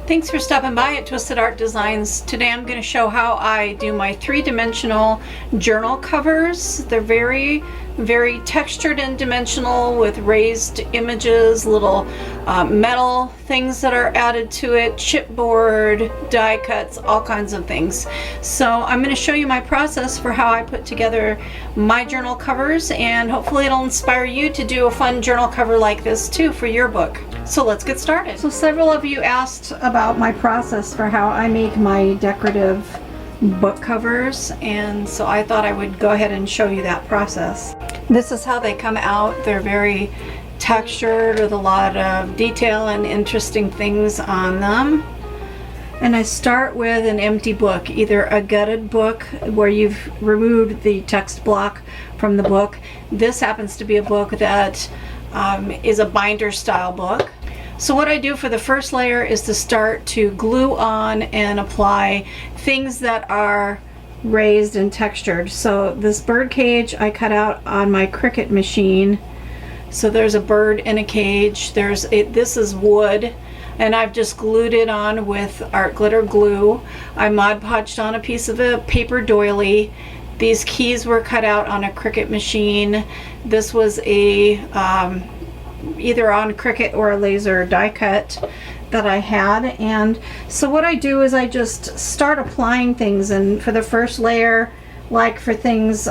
Thanks for stopping by at Twisted Art Designs. Today I'm going to show how I do my three-dimensional journal covers. They're very textured and dimensional with raised images, little metal things that are added to it, chipboard, die cuts, all kinds of things. So I'm going to show you my process for how I put together my journal covers, and hopefully it'll inspire you to do a fun journal cover like this too for your book. So let's get started. So several of you asked about my process for how I make my decorative book covers, and so I thought I would go ahead and show you that process. This is how they come out. They're very textured with a lot of detail and interesting things on them. And I start with an empty book, either a gutted book where you've removed the text block from the book. This happens to be a book that is a binder style book. So what I do for the first layer is to start to glue on and apply things that are raised and textured. So this bird cage I cut out on my Cricut machine. So there's a bird in a cage. This is wood, and I've just glued it on with art glitter glue. I Mod Podged on a piece of a paper doily. These keys were cut out on a Cricut machine. This was a either on Cricut or a laser die cut that I had. And so what I do is I just start applying things, and for the first layer, like for things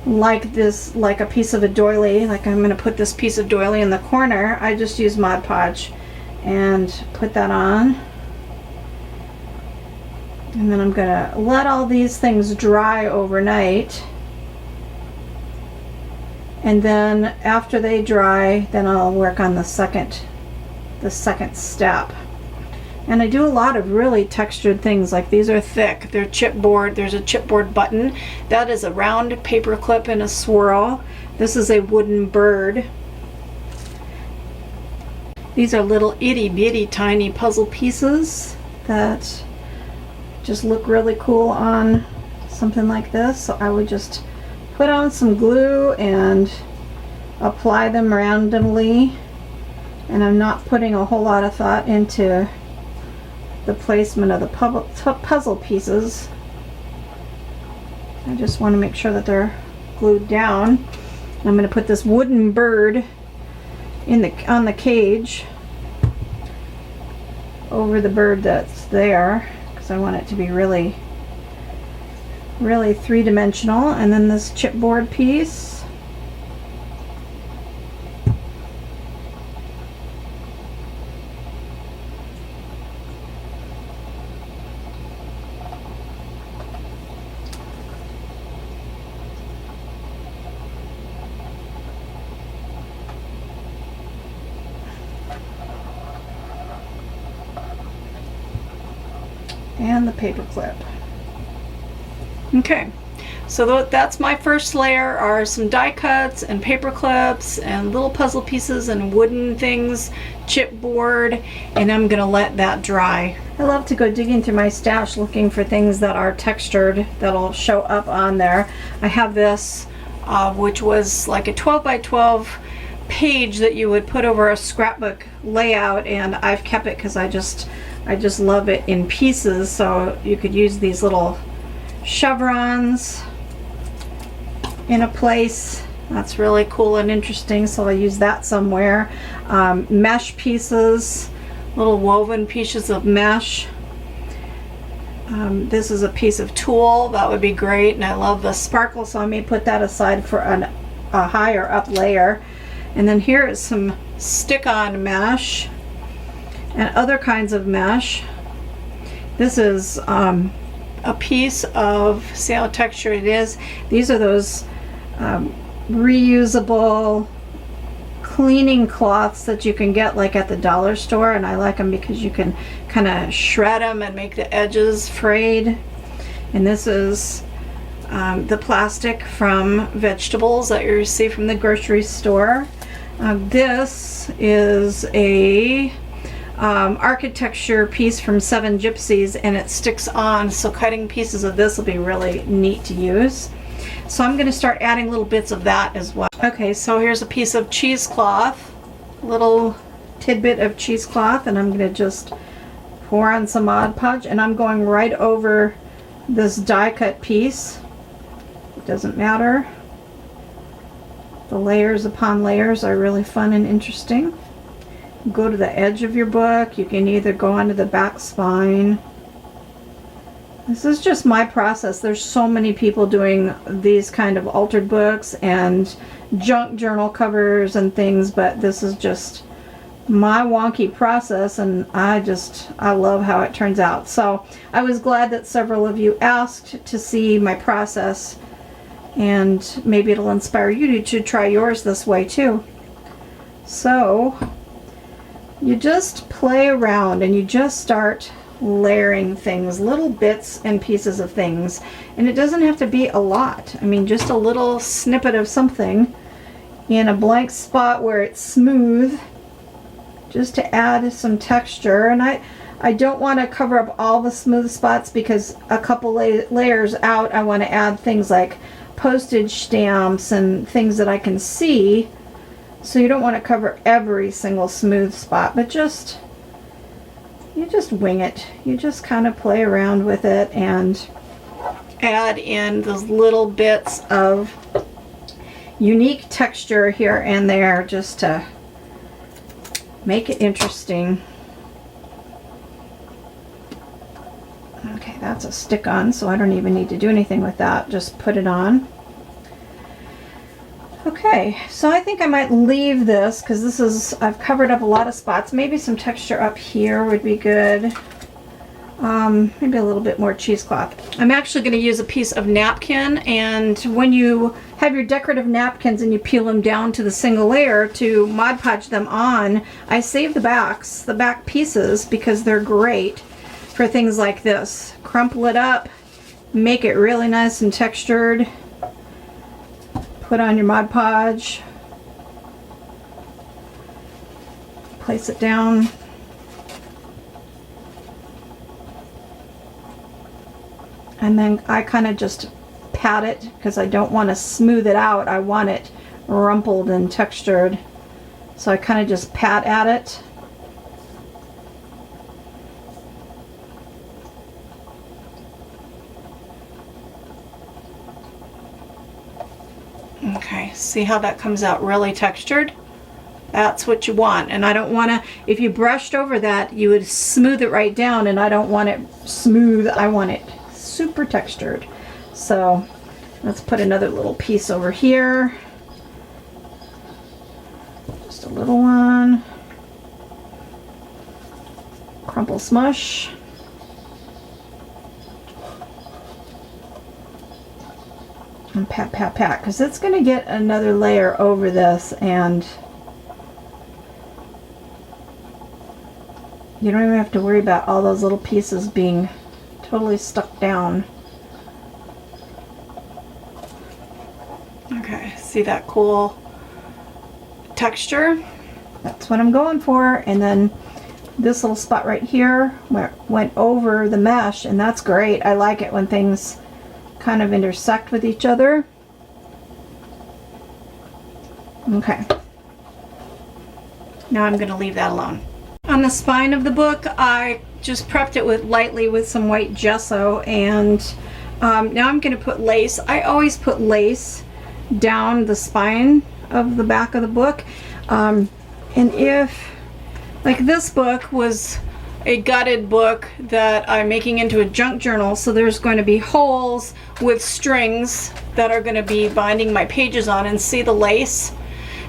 like this, like a piece of a doily, like I'm going to put this piece of doily in the corner, I just use Mod Podge and put that on. And then I'm going to let all these things dry overnight. And then after they dry, then I'll work on the second step. And I do a lot of really textured things, like these are thick, they're chipboard. There's a chipboard button. That is a round paper clip in a swirl. This is a wooden bird. These are little itty bitty tiny puzzle pieces that just look really cool on something like this. So I would just put on some glue and apply them randomly, and I'm not putting a whole lot of thought into the placement of the puzzle pieces. I just want to make sure that they're glued down. I'm going to put this wooden bird on the cage over the bird that's there, because I want it to be really three-dimensional. And then this chipboard piece. And the paper clip. Okay, so that's my first layer, are some die cuts and paper clips and little puzzle pieces and wooden things, chipboard, and I'm gonna let that dry. I love to go digging through my stash looking for things that are textured that'll show up on there. I have this, which was like a 12 by 12 page that you would put over a scrapbook layout, and I've kept it because I just love it in pieces. So you could use these little chevrons in a place. That's really cool and interesting, so I use that somewhere. Mesh pieces, little woven pieces of mesh. This is a piece of tulle that would be great, and I love the sparkle, so I may put that aside for a higher up layer. And then here is some stick-on mesh and other kinds of mesh. This is a piece of, see how textured it is? These are those reusable cleaning cloths that you can get like at the dollar store, and I like them because you can kind of shred them and make the edges frayed. And this is the plastic from vegetables that you receive from the grocery store. This is a architecture piece from Seven Gypsies, and it sticks on, so cutting pieces of this will be really neat to use. So I'm going to start adding little bits of that as well. Okay, so here's a piece of cheesecloth, little tidbit of cheesecloth, and I'm going to just pour on some Mod Podge, and I'm going right over this die cut piece. It doesn't matter. The layers upon layers are really fun and interesting. Go to the edge of your book. You can either go onto the back spine. This is just my process. There's so many people doing these kind of altered books and junk journal covers and things, but this is just my wonky process, and I love how it turns out. So I was glad that several of you asked to see my process, and maybe it'll inspire you to try yours this way too. So you just play around and you just start layering things, little bits and pieces of things, and it doesn't have to be a lot. I mean, just a little snippet of something in a blank spot where it's smooth, just to add some texture. And I don't want to cover up all the smooth spots, because a couple layers out I want to add things like postage stamps and things that I can see. So you don't want to cover every single smooth spot, but you just wing it. You just kind of play around with it and add in those little bits of unique texture here and there, just to make it interesting. Okay, that's a stick-on, so I don't even need to do anything with that. Just put it on. Okay, so I think I might leave this, because I've covered up a lot of spots. Maybe some texture up here would be good. Maybe a little bit more cheesecloth. I'm actually going to use a piece of napkin, and when you have your decorative napkins and you peel them down to the single layer to Mod Podge them on, I save the back pieces, because they're great for things like this. Crumple it up, make it really nice and textured. Put on your Mod Podge, place it down, and then I kind of just pat it, because I don't want to smooth it out. I want it rumpled and textured, so I kind of just pat at it. Okay, see how that comes out really textured? That's what you want. And I don't want to, if you brushed over that, you would smooth it right down, and I don't want it smooth. I want it super textured. So let's put another little piece over here. Just a little one. Crumple smush. And pat, pat, pat, because it's going to get another layer over this, and you don't even have to worry about all those little pieces being totally stuck down. Okay, see that cool texture? That's what I'm going for. And then this little spot right here went over the mesh, and that's great. I like it when things kind of intersect with each other. Okay. Now I'm going to leave that alone. On the spine of the book, I just prepped it lightly with some white gesso, and now I'm going to put lace. I always put lace down the spine of the back of the book. And if, like, this book was a gutted book that I'm making into a junk journal, so there's going to be holes with strings that are going to be binding my pages on, and see the lace.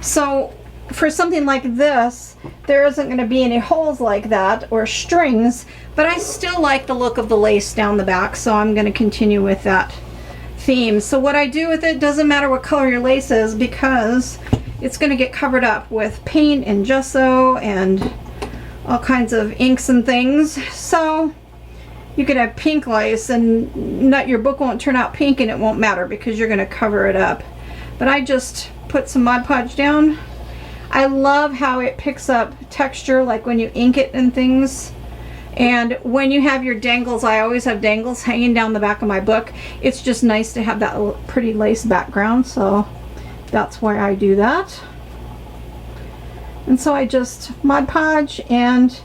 So for something like this, there isn't going to be any holes like that or strings, but I still like the look of the lace down the back, so I'm going to continue with that theme. So what I do with it doesn't matter what color your lace is, because it's going to get covered up with paint and gesso and all kinds of inks and things. So you could have pink lace and your book won't turn out pink, and it won't matter because you're going to cover it up. But I just put some Mod Podge down. I love how it picks up texture, like when you ink it and things. And when you have your dangles, I always have dangles hanging down the back of my book. It's just nice to have that pretty lace background, so that's why I do that. And so I just Mod Podge and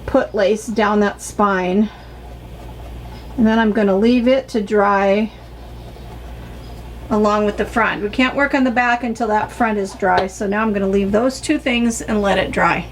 put lace down that spine. And then I'm going to leave it to dry along with the front. We can't work on the back until that front is dry, so now I'm going to leave those two things and let it dry.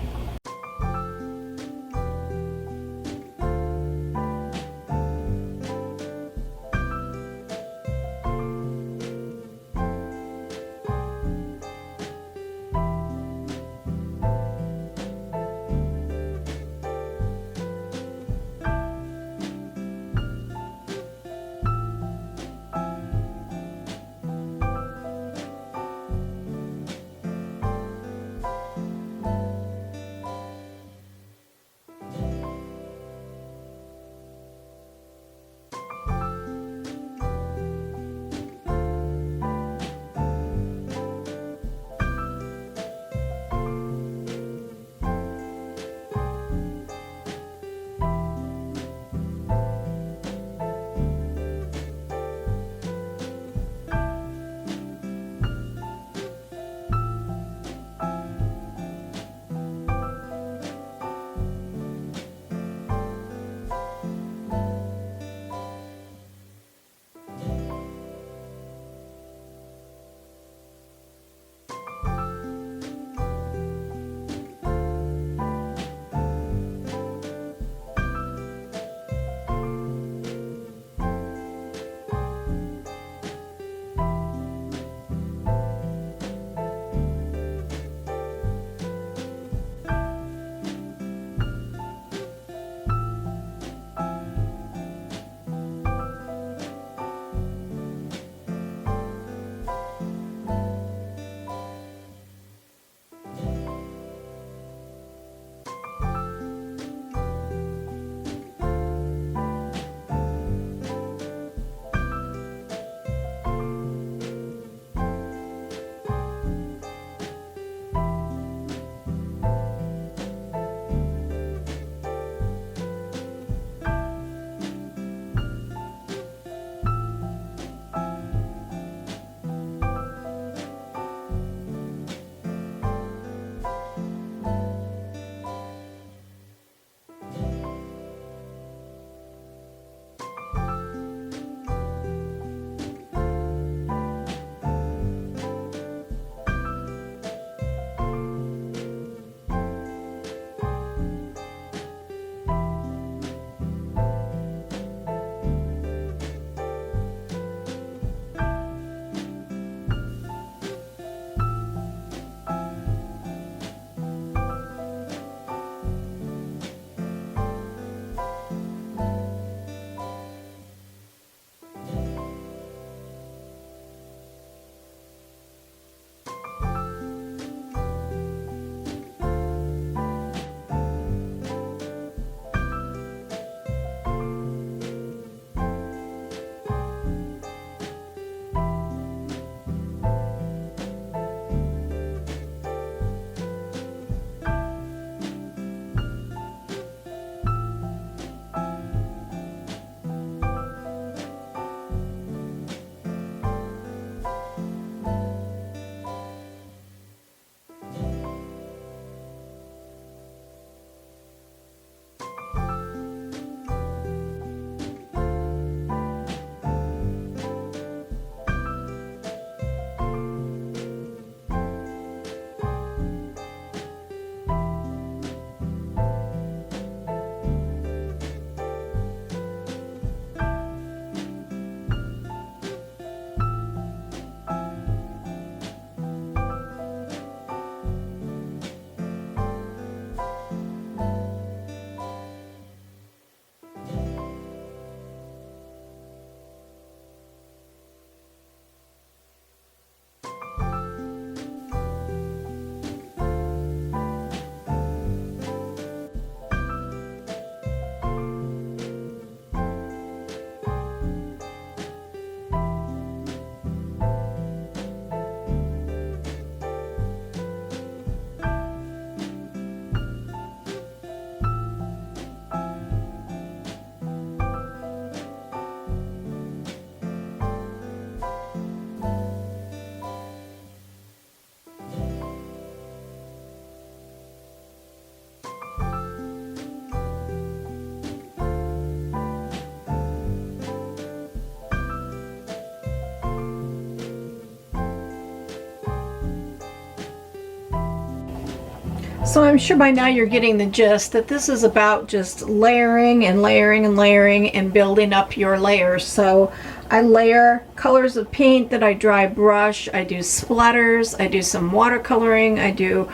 So I'm sure by now you're getting the gist that this is about just layering and layering and layering and building up your layers. So I layer colors of paint that I dry brush, I do splatters, I do some watercoloring, I do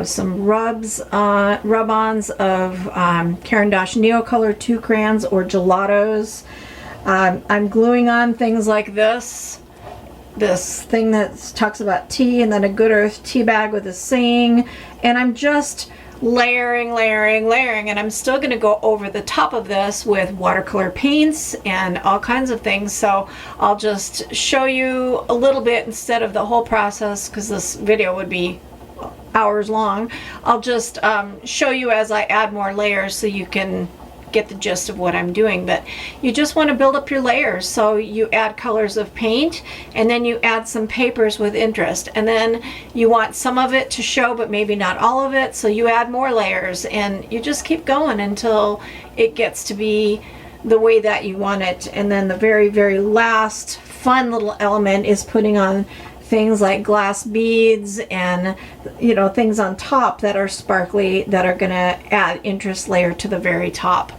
some rub-ons of Caran d'Ache Neocolor 2 crayons or gelatos. I'm gluing on things like this thing that talks about tea, and then a Good Earth tea bag with a saying, and I'm just layering, layering, layering, and I'm still going to go over the top of this with watercolor paints and all kinds of things. So I'll just show you a little bit instead of the whole process, because this video would be hours long. I'll just show you as I add more layers so you can get the gist of what I'm doing. But you just want to build up your layers, so you add colors of paint, and then you add some papers with interest, and then you want some of it to show but maybe not all of it, so you add more layers, and you just keep going until it gets to be the way that you want it. And then the very, very last fun little element is putting on things like glass beads and, you know, things on top that are sparkly, that are going to add interest layer to the very top.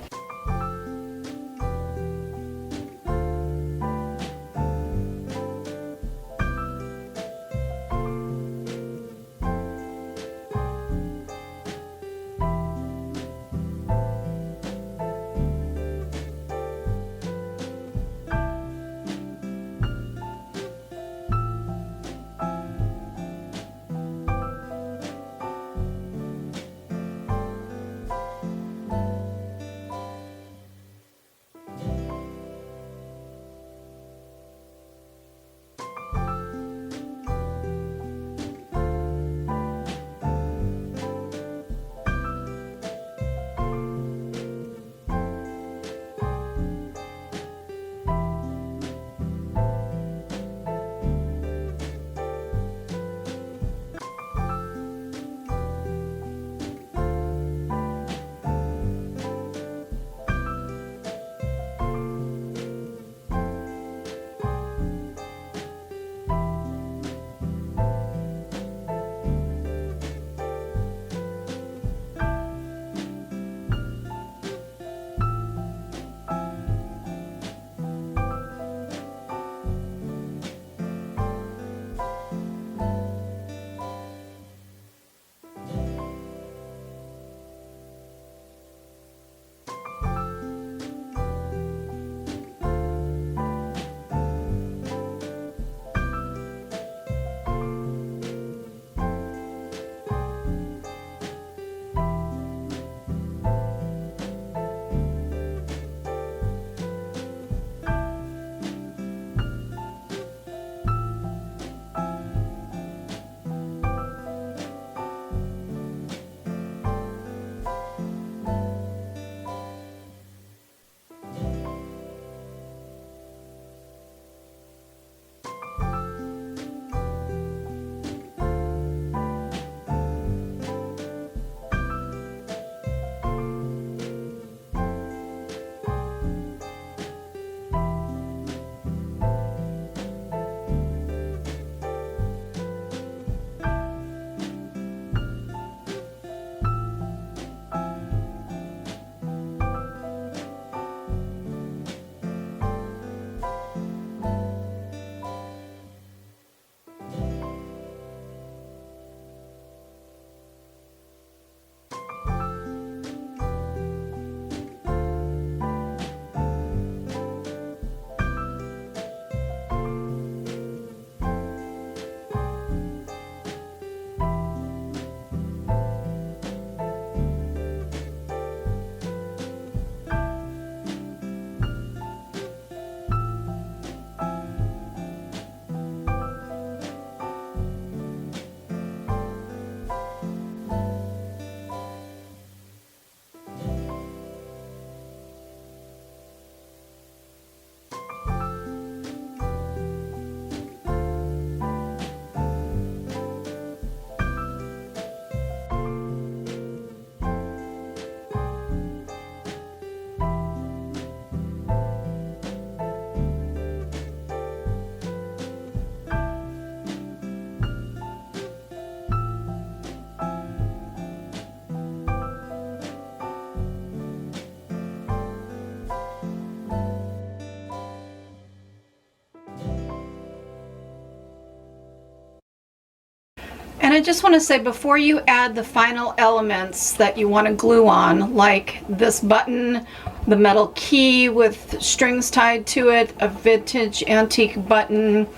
And I just want to say, before you add the final elements that you want to glue on, like this button, the metal key with strings tied to it, a vintage antique button,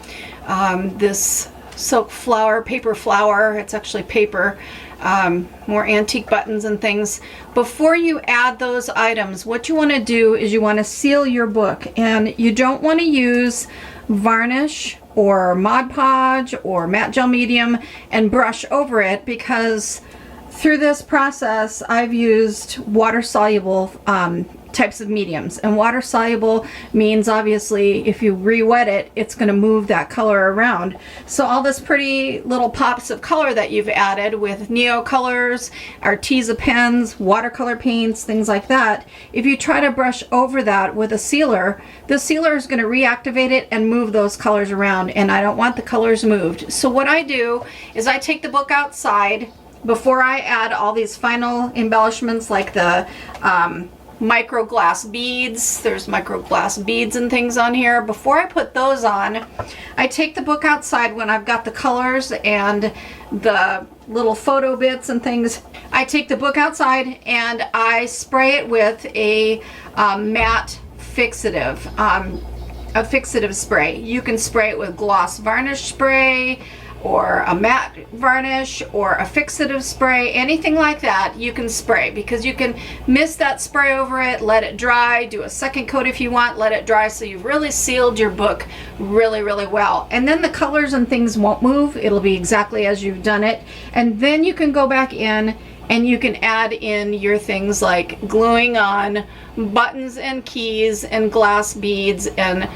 this silk flower, paper flower, it's actually paper, more antique buttons and things. Before you add those items, what you want to do is you want to seal your book, and you don't want to use varnish or Mod Podge or matte gel medium and brush over it, because through this process I've used water soluble types of mediums, and water soluble means obviously if you re-wet it, it's going to move that color around. So all this pretty little pops of color that you've added with Neo colors, Arteza pens, watercolor paints, things like that, if you try to brush over that with a sealer, the sealer is going to reactivate it and move those colors around, and I don't want the colors moved. So what I do is I take the book outside before I add all these final embellishments, like the micro glass beads. There's micro glass beads and things on here. Before I put those on, I take the book outside when I've got the colors and the little photo bits and things. I take the book outside and I spray it with a matte fixative, a fixative spray. You can spray it with gloss varnish spray, or a matte varnish, or a fixative spray, anything like that you can spray, because you can mist that spray over it, let it dry, do a second coat if you want, let it dry, so you've really sealed your book really, really well. And then the colors and things won't move. It'll be exactly as you've done it. And then you can go back in and you can add in your things like gluing on buttons and keys and glass beads and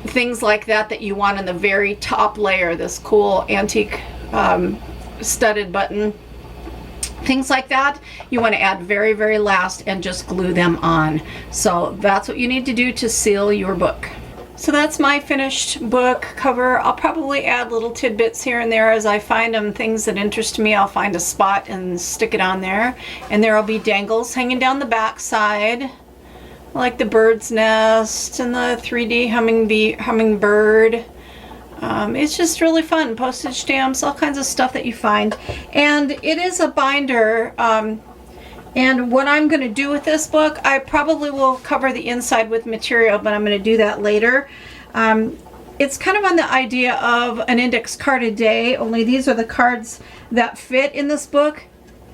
things like that that you want in the very top layer, this cool antique studded button, things like that you want to add very, very last and just glue them on. So that's what you need to do to seal your book. So that's my finished book cover. I'll probably add little tidbits here and there as I find them, things that interest me. I'll find a spot and stick it on there, and there will be dangles hanging down the back side, like the bird's nest and the 3D hummingbird. It's just really fun. Postage stamps, all kinds of stuff that you find. And it is a binder. And what I'm going to do with this book, I probably will cover the inside with material, but I'm going to do that later. It's kind of on the idea of an index card a day, only these are the cards that fit in this book,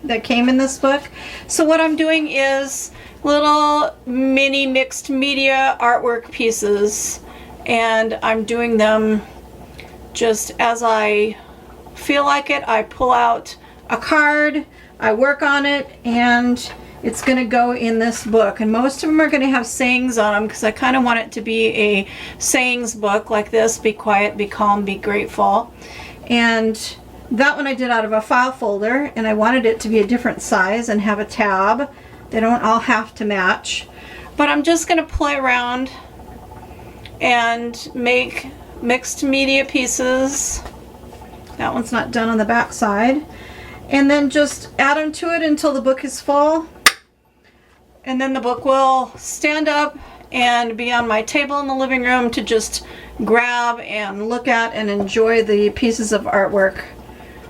that came in this book. So what I'm doing is little mini mixed media artwork pieces, and I'm doing them just as I feel like it. I pull out a card, I work on it, and it's going to go in this book. And most of them are going to have sayings on them, because I kind of want it to be a sayings book like this: be quiet, be calm, be grateful. And that one I did out of a file folder, and I wanted it to be a different size and have a tab. They don't all have to match, but I'm just going to play around and make mixed media pieces. That one's not done on the back side. And then just add them to it until the book is full. And then the book will stand up and be on my table in the living room to just grab and look at and enjoy the pieces of artwork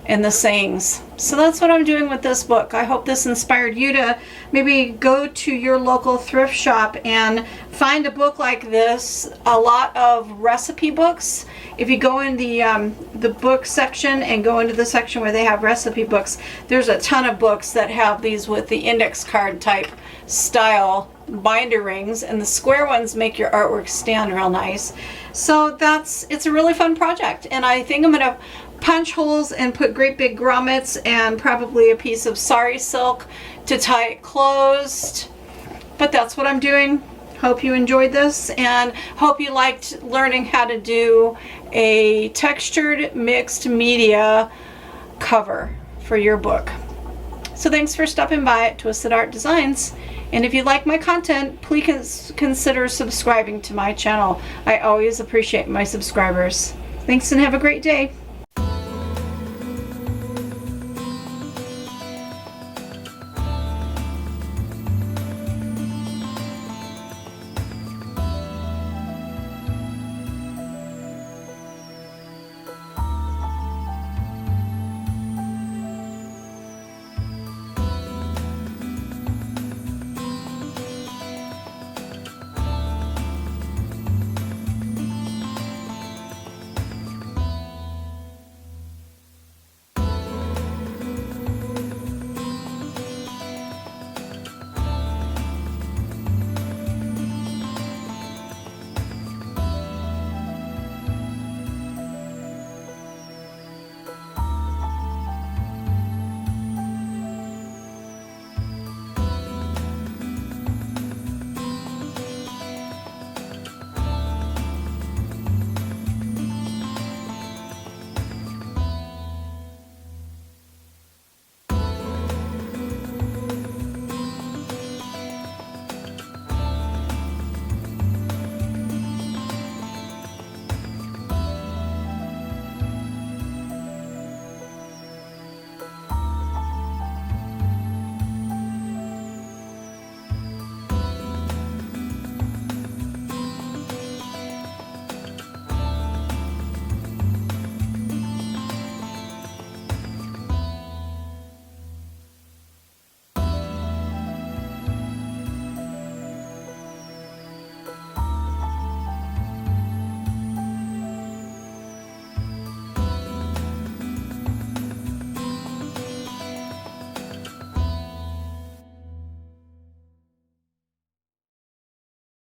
and the sayings. So that's what I'm doing with this book. I hope this inspired you to maybe go to your local thrift shop and find a book like this. A lot of recipe books. If you go in the book section and go into the section where they have recipe books, there's a ton of books that have these with the index card type style binder rings, and the square ones make your artwork stand real nice. So it's a really fun project, and I think I'm gonna punch holes and put great big grommets and probably a piece of sari silk to tie it closed. But that's what I'm doing. Hope you enjoyed this, and hope you liked learning how to do a textured mixed media cover for your book. So thanks for stopping by at Twisted Art Designs. And if you like my content, please consider subscribing to my channel. I always appreciate my subscribers. Thanks, and have a great day.